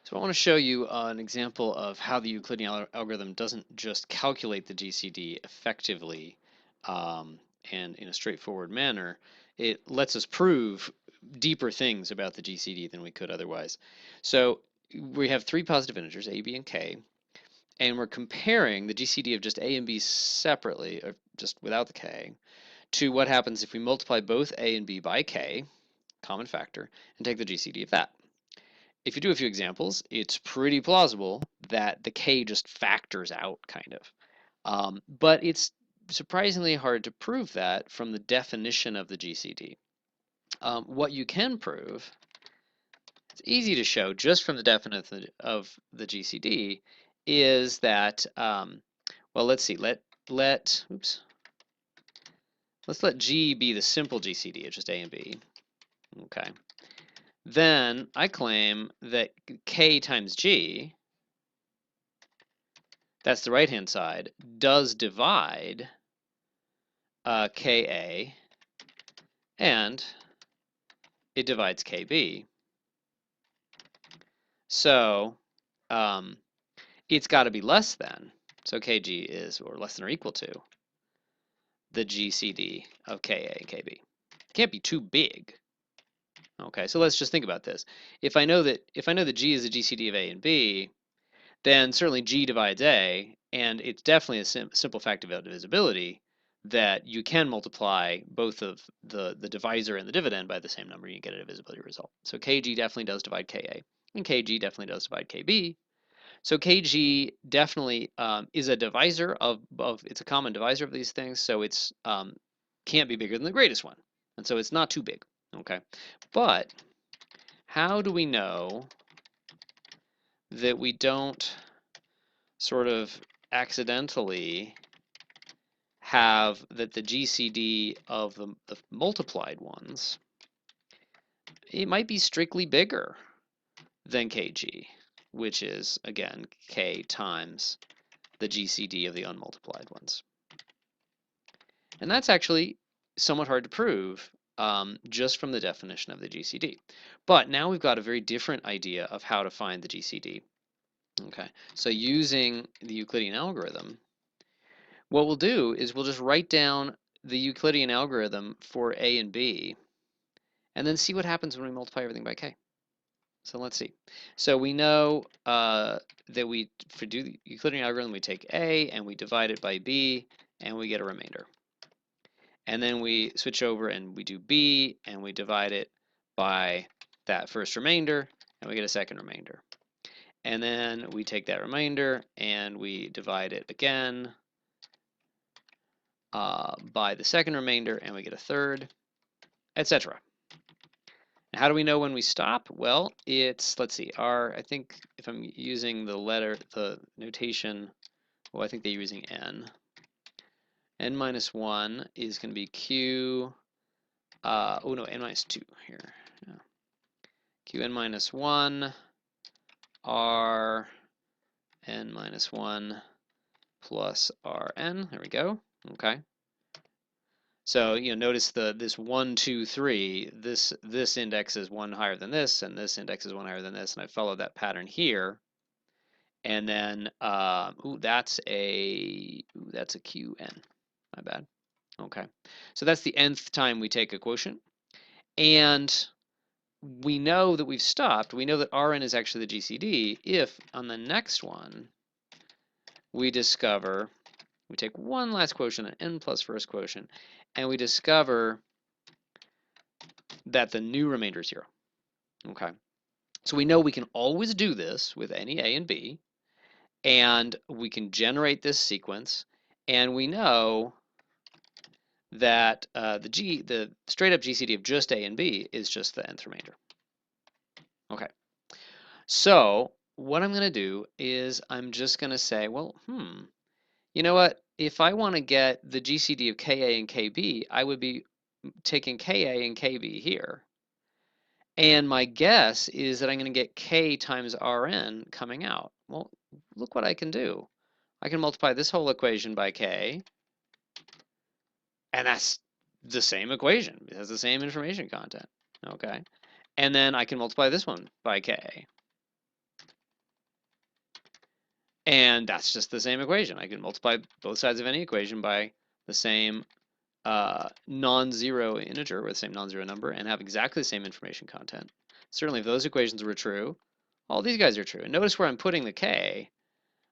So I want to show you an example of how the Euclidean algorithm doesn't just calculate the GCD effectively and in a straightforward manner. It lets us prove deeper things about the GCD than we could otherwise. So we have three positive integers, a, b, and k, and we're comparing the GCD of just a and b separately, or just without the k, to what happens if we multiply both a and b by k, common factor, and take the GCD of that. If you do a few examples, it's pretty plausible that the k just factors out, kind of. But it's surprisingly hard to prove that from the definition of the GCD. What you can prove, it's easy to show just from the definition of the GCD, is that, well, let's see, let's let G be the simple GCD of just A and B. Okay. Then I claim that K times G, that's the right-hand side, does divide Ka, and it divides Kb. So it's got to be less than, so Kg is or less than or equal to the GCD of Ka and Kb. It can't be too big. Okay, so let's just think about this. If I know that G is the GCD of A and B, then certainly G divides A, and it's definitely a simple fact of divisibility that you can multiply both of the divisor and the dividend by the same number, and you get a divisibility result. So Kg definitely does divide Ka, and Kg definitely does divide Kb. So Kg definitely is a divisor of it's a common divisor of these things, so it's can't be bigger than the greatest one, and so it's not too big. Okay, but how do we know that we don't sort of accidentally have that the GCD of the multiplied ones, it might be strictly bigger than Kg, which is, again, K times the GCD of the unmultiplied ones. And that's actually somewhat hard to prove just from the definition of the GCD. But now we've got a very different idea of how to find the GCD. Okay, so using the Euclidean algorithm, what we'll do is we'll just write down the Euclidean algorithm for A and B, and then see what happens when we multiply everything by K. So let's see. So we know that for do the Euclidean algorithm, we take A and we divide it by B, and we get a remainder. And then we switch over and we do B, and we divide it by that first remainder, and we get a second remainder. And then we take that remainder and we divide it again by the second remainder, and we get a third, etc. How do we know when we stop? Well, it's, let's see, I think if I'm using the notation, well, I think they're using n. N minus 1 is going to be Q, oh no, n minus 2 here. Yeah. Qn minus 1, R n minus 1 plus Rn. There we go. Okay. So notice this 1, 2, 3. This index is one higher than this, and this index is one higher than this, and I follow that pattern here. And then that's a Qn. My bad. Okay. So that's the nth time we take a quotient, and we know that we've stopped. We know that Rn is actually the GCD if on the next one we discover, we take one last quotient, an n plus first quotient, and we discover that the new remainder is 0. Okay. So we know we can always do this with any A and B, and we can generate this sequence, and we know that the straight up GCD of just A and B is just the nth remainder. Okay. So what I'm going to do is I'm just going to say, well, you know what? If I want to get the GCD of Ka and Kb, I would be taking Ka and Kb here. And my guess is that I'm going to get K times Rn coming out. Well, look what I can do. I can multiply this whole equation by K, and that's the same equation. It has the same information content. Okay. And then I can multiply this one by K. And that's just the same equation. I can multiply both sides of any equation by the same non-zero integer with the same non-zero number and have exactly the same information content. Certainly if those equations were true, all these guys are true. And notice where I'm putting the k,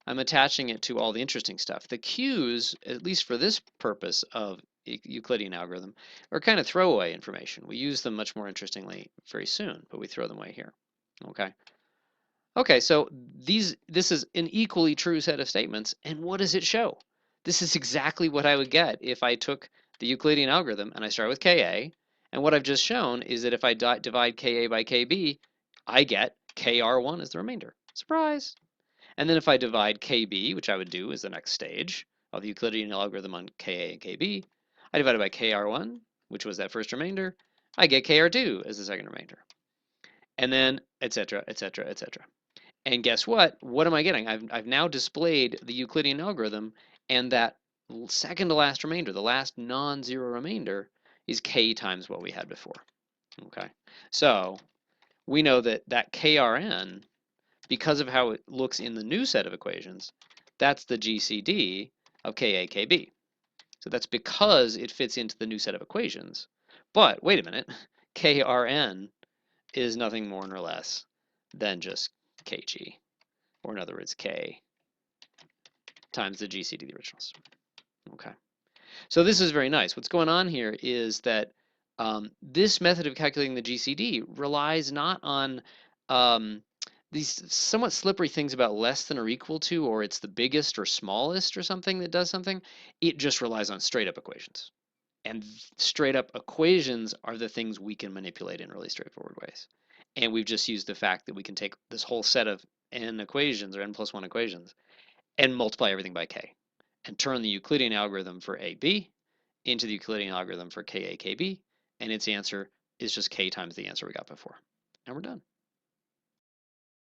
I'm attaching it to all the interesting stuff. The q's, at least for this purpose of Euclidean algorithm, are kind of throwaway information. We use them much more interestingly very soon, but we throw them away here. Okay. Okay, so this is an equally true set of statements, and what does it show? This is exactly what I would get if I took the Euclidean algorithm and I start with Ka, and what I've just shown is that if I divide Ka by Kb, I get Kr1 as the remainder. Surprise! And then if I divide Kb, which I would do as the next stage of the Euclidean algorithm on Ka and Kb, I divide it by Kr1, which was that first remainder, I get Kr2 as the second remainder. And then etc., etc., etc. And guess what? What am I getting? I've now displayed the Euclidean algorithm, and that second to last remainder, the last non-zero remainder, is k times what we had before. Okay, so we know that krn, because of how it looks in the new set of equations, that's the GCD of Ka Kb. So that's because it fits into the new set of equations. But wait a minute, krn is nothing more nor less than just kg. Or in other words, k times the GCD of the originals. Okay, so this is very nice. What's going on here is that this method of calculating the GCD relies not on these somewhat slippery things about less than or equal to, or it's the biggest or smallest or something that does something. It just relies on straight up equations. And straight up equations are the things we can manipulate in really straightforward ways. And we've just used the fact that we can take this whole set of n equations or n plus 1 equations and multiply everything by k and turn the Euclidean algorithm for AB into the Euclidean algorithm for KA, KB, and its answer is just k times the answer we got before. And we're done.